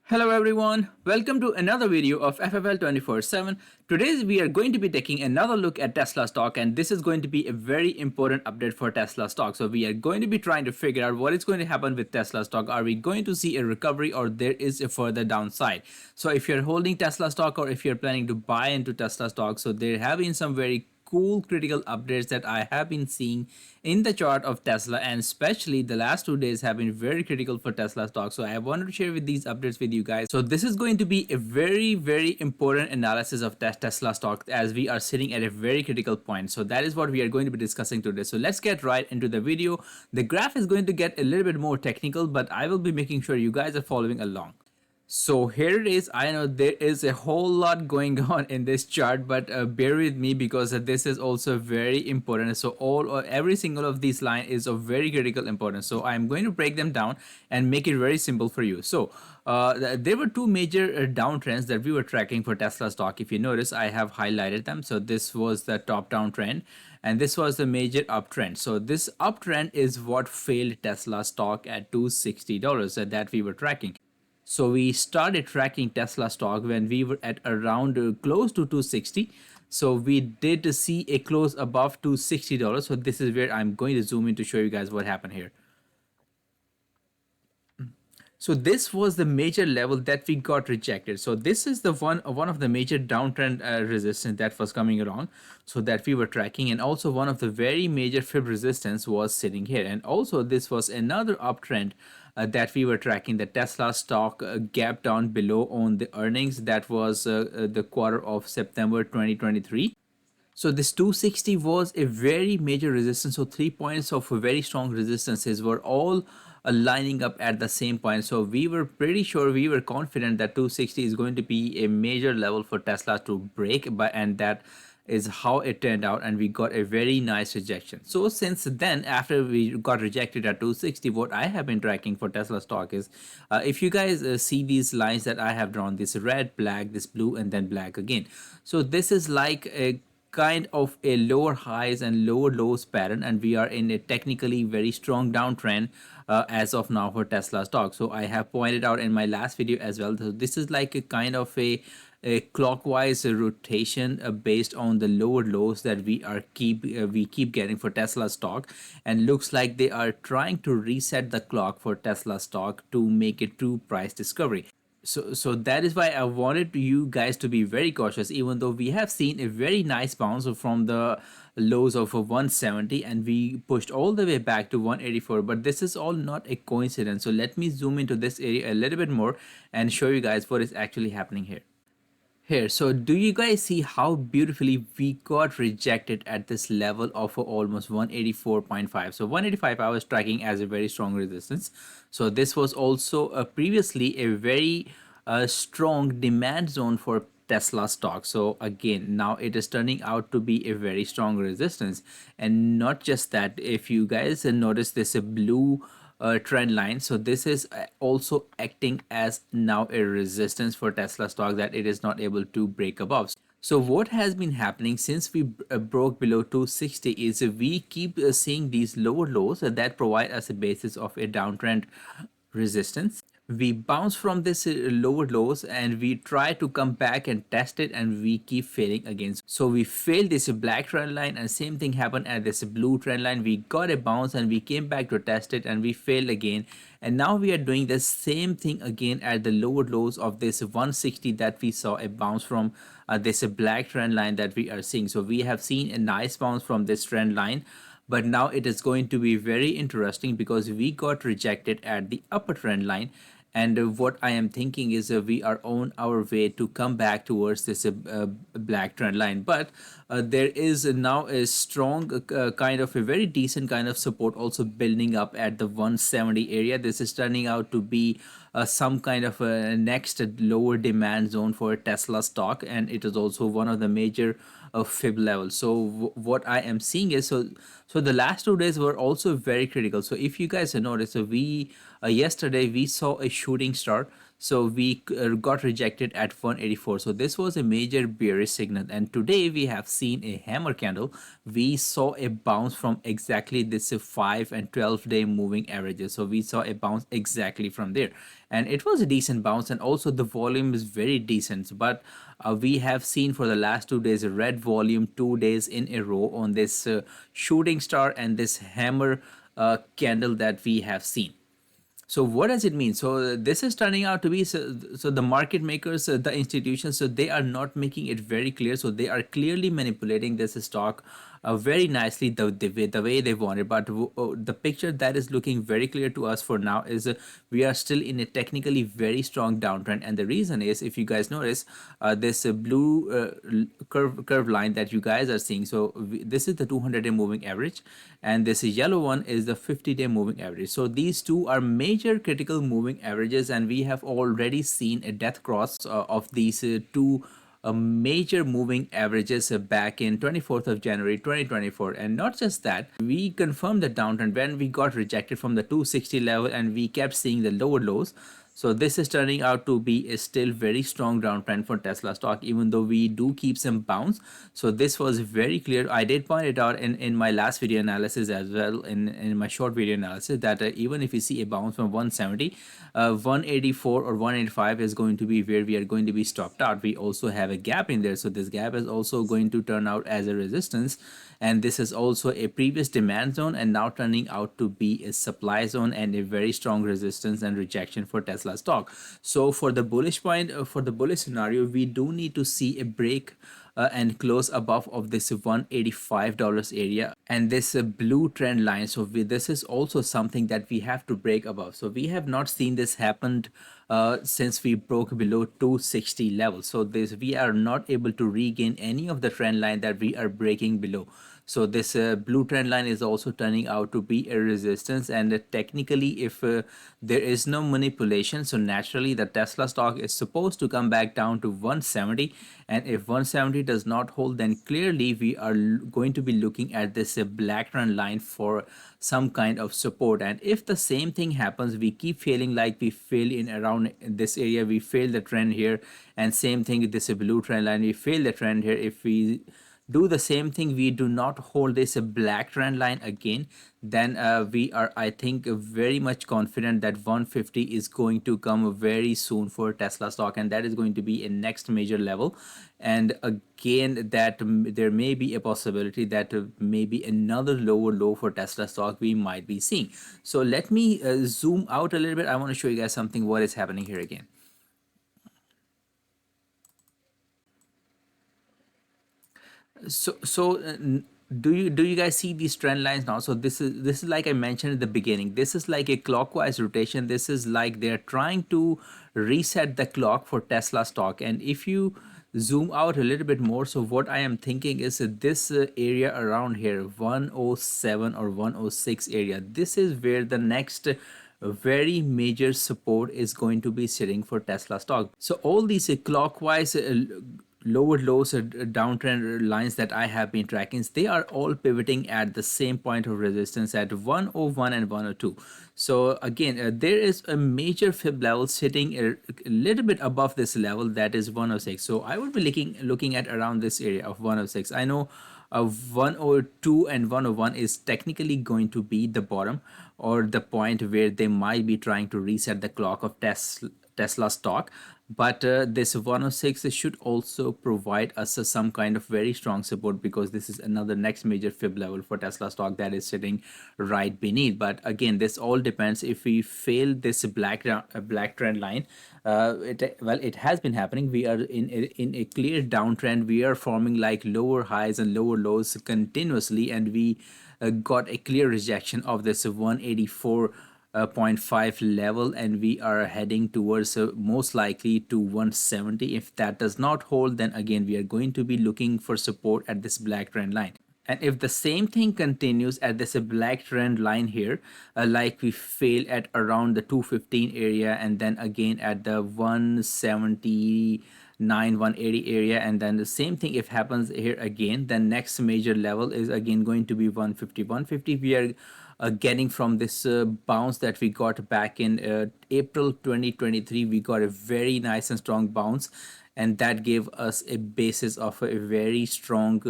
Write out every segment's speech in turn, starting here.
Hello everyone, welcome to another video of FFL 24/7. Today we are going to be taking another look at Tesla stock, and this is going to be a very important update for Tesla stock. So we are going to be trying to figure out what is going to happen with Tesla stock. Are we going to see a recovery or there is a further downside? So if you're holding Tesla stock or if you're planning to buy into Tesla stock, so there have been some very cool critical updates that I have been seeing in the chart of Tesla, and especially the last 2 days have been very critical for Tesla stock. So I wanted to share with these updates with you guys. So this is going to be a very important analysis of Tesla stock as we are sitting at a very critical point. So that is what we are going to be discussing today. So let's get right into the video. The graph is going to get a little bit more technical, but I will be making sure you guys are following along. So here it is. I know there is a whole lot going on in this chart, but bear with me because this is also very important. So all or every single of these line is of very critical importance. So I'm going to break them down and make it very simple for you. So there were two major downtrends that we were tracking for Tesla stock. If you notice, I have highlighted them. So this was the top downtrend and this was the major uptrend. So this uptrend is what failed Tesla stock at $260 that we were tracking. So we started tracking Tesla stock when we were at around close to 260. So we did see a close above $260. So this is where I'm going to zoom in to show you guys what happened here. So this was the major level that we got rejected. So this is the one of the major downtrend resistance that was coming along, so that we were tracking, and also one of the very major fib resistance was sitting here, and also this was another uptrend that we were tracking. The Tesla stock gap down below on the earnings. That was the quarter of September 2023. So this 260 was a very major resistance. So 3 points of very strong resistances were all lining up at the same point. So we were pretty sure, we were confident that 260 is going to be a major level for Tesla to break, and that is how it turned out, and we got a very nice rejection. So since then, after we got rejected at 260, what I have been tracking for Tesla stock is, if you guys see these lines that I have drawn, this red, black, this blue, and then black again. So this is like a kind of a lower highs and lower lows pattern, and we are in a technically very strong downtrend as of now for Tesla stock. So I have pointed out in my last video as well. So this is like a kind of a clockwise rotation based on the lower lows that we keep getting for Tesla stock, and looks like they are trying to reset the clock for Tesla stock to make it true price discovery. So that is why I wanted you guys to be very cautious, even though we have seen a very nice bounce from the lows of 170 and we pushed all the way back to 184. But this is all not a coincidence. So let me zoom into this area a little bit more and show you guys what is actually happening here. So do you guys see how beautifully we got rejected at this level of almost 184.5? So 185 I was tracking as a very strong resistance. So this was also previously a very strong demand zone for Tesla stock. So again, now it is turning out to be a very strong resistance. And not just that, if you guys notice this blue trend line, so this is also acting as now a resistance for Tesla stock that it is not able to break above. So what has been happening since we broke below 260 is we keep seeing these lower lows that provide us a basis of a downtrend resistance. We bounce from this lower lows and we try to come back and test it, and we keep failing again. So we failed this black trend line, and same thing happened at this blue trend line. We got a bounce and we came back to test it and we failed again, and now we are doing the same thing again at the lower lows of this 160 that we saw a bounce from this black trend line that we are seeing. So we have seen a nice bounce from this trend line, but now it is going to be very interesting because we got rejected at the upper trend line. And what I am thinking is we are on our way to come back towards this black trend line. But there is now a strong kind of a very decent kind of support also building up at the 170 area. This is turning out to be some kind of a next lower demand zone for Tesla stock, and it is also one of the major fib levels. So what I am seeing is, so the last 2 days were also very critical. So if you guys notice, so we yesterday we saw a shooting star. So we got rejected at 184. So this was a major bearish signal, and today we have seen a hammer candle. We saw a bounce from exactly this 5 and 12-day moving averages. So we saw a bounce exactly from there, and it was a decent bounce, and also the volume is very decent. But we have seen for the last 2 days a red volume 2 days in a row on this shooting star and this hammer candle that we have seen. So what does it mean? So this is turning out to be, so the market makers, the institutions, so they are not making it very clear. So they are clearly manipulating this stock very nicely the way they want it. But the picture that is looking very clear to us for now is we are still in a technically very strong downtrend. And the reason is, if you guys notice, this blue curve line that you guys are seeing. So this is the 200-day moving average, and this yellow one is the 50-day moving average. So these two are major critical moving averages, and we have already seen a death cross of these two major moving averages back in 24th of January 2024. And not just that, we confirmed the downtrend when we got rejected from the 260 level and we kept seeing the lower lows. So this is turning out to be a still very strong downtrend for Tesla stock, even though we do keep some bounce. So this was very clear. I did point it out in my last video analysis as well, in my short video analysis, that even if you see a bounce from 170, 184 or 185 is going to be where we are going to be stopped out. We also have a gap in there. So this gap is also going to turn out as a resistance. And this is also a previous demand zone and now turning out to be a supply zone and a very strong resistance and rejection for Tesla stock. So for the bullish point, for the bullish scenario, we do need to see a break and close above of this $185 area and this blue trend line. So this is also something that we have to break above. So we have not seen this happen since we broke below 260 level. So this, we are not able to regain any of the trend line that we are breaking below. So this blue trend line is also turning out to be a resistance, and technically if there is no manipulation, so naturally the Tesla stock is supposed to come back down to 170, and if 170 does not hold, then clearly we are going to be looking at this black trend line for some kind of support. And if the same thing happens, we keep feeling like we fail in around this area, we fail the trend here, and same thing with this blue trend line, we fail the trend here. If we do the same thing, we do not hold this black trend line again, then we are, I think, very much confident that 150 is going to come very soon for Tesla stock, and that is going to be a next major level. And again, that there may be a possibility that maybe another lower low for Tesla stock we might be seeing. So let me zoom out a little bit. I want to show you guys something what is happening here again. So do you guys see these trend lines now? So this is like I mentioned at the beginning, this is like a clockwise rotation. This is like they're trying to reset the clock for Tesla stock. And if you zoom out a little bit more, so what I am thinking is that this area around here, 107 or 106 area, this is where the next very major support is going to be sitting for Tesla stock. So all these clockwise lower lows or downtrend lines that I have been tracking, they are all pivoting at the same point of resistance at 101 and 102. So again, there is a major fib level sitting a little bit above this level, that is 106. So I would be looking at around this area of 106. I know 102 and 101 is technically going to be the bottom or the point where they might be trying to reset the clock of Tesla stock. But this 106 should also provide us some kind of very strong support, because this is another next major fib level for Tesla stock that is sitting right beneath. But again, this all depends. If we fail this black trend line, it has been happening. We are in a clear downtrend. We are forming like lower highs and lower lows continuously, and we got a clear rejection of this 184 0.5 level, and we are heading towards most likely to 170. If that does not hold, then again we are going to be looking for support at this black trend line. And if the same thing continues at this black trend line here, like we fail at around the 215 area, and then again at the 179 180 area, and then the same thing if happens here again, then next major level is again going to be 150. We are getting from this bounce that we got back in April 2023. We got a very nice and strong bounce, and that gave us a basis of a very strong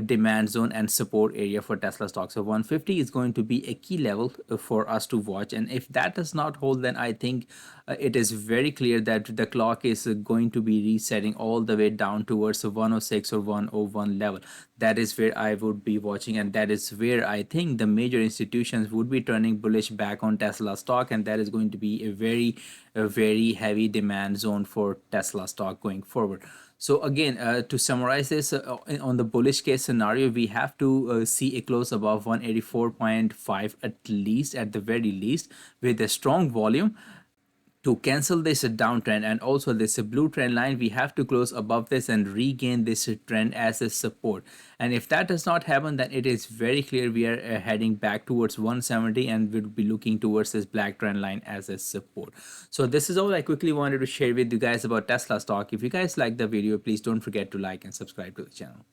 demand zone and support area for Tesla stock. So 150 is going to be a key level for us to watch, and if that does not hold, then I think it is very clear that the clock is going to be resetting all the way down towards the 106 or 101 level. That is where I would be watching, and that is where I think the major institutions would be turning bullish back on Tesla stock, and that is going to be a very heavy demand zone for Tesla stock going forward. So again, to summarize this, on the bullish case scenario, we have to see a close above 184.5 at least, at the very least, with a strong volume to cancel this downtrend. And also this blue trend line, we have to close above this and regain this trend as a support. And if that does not happen, then it is very clear we are heading back towards 170, and we'll be looking towards this black trend line as a support. So this is all I quickly wanted to share with you guys about Tesla stock. If you guys like the video, please don't forget to like and subscribe to the channel.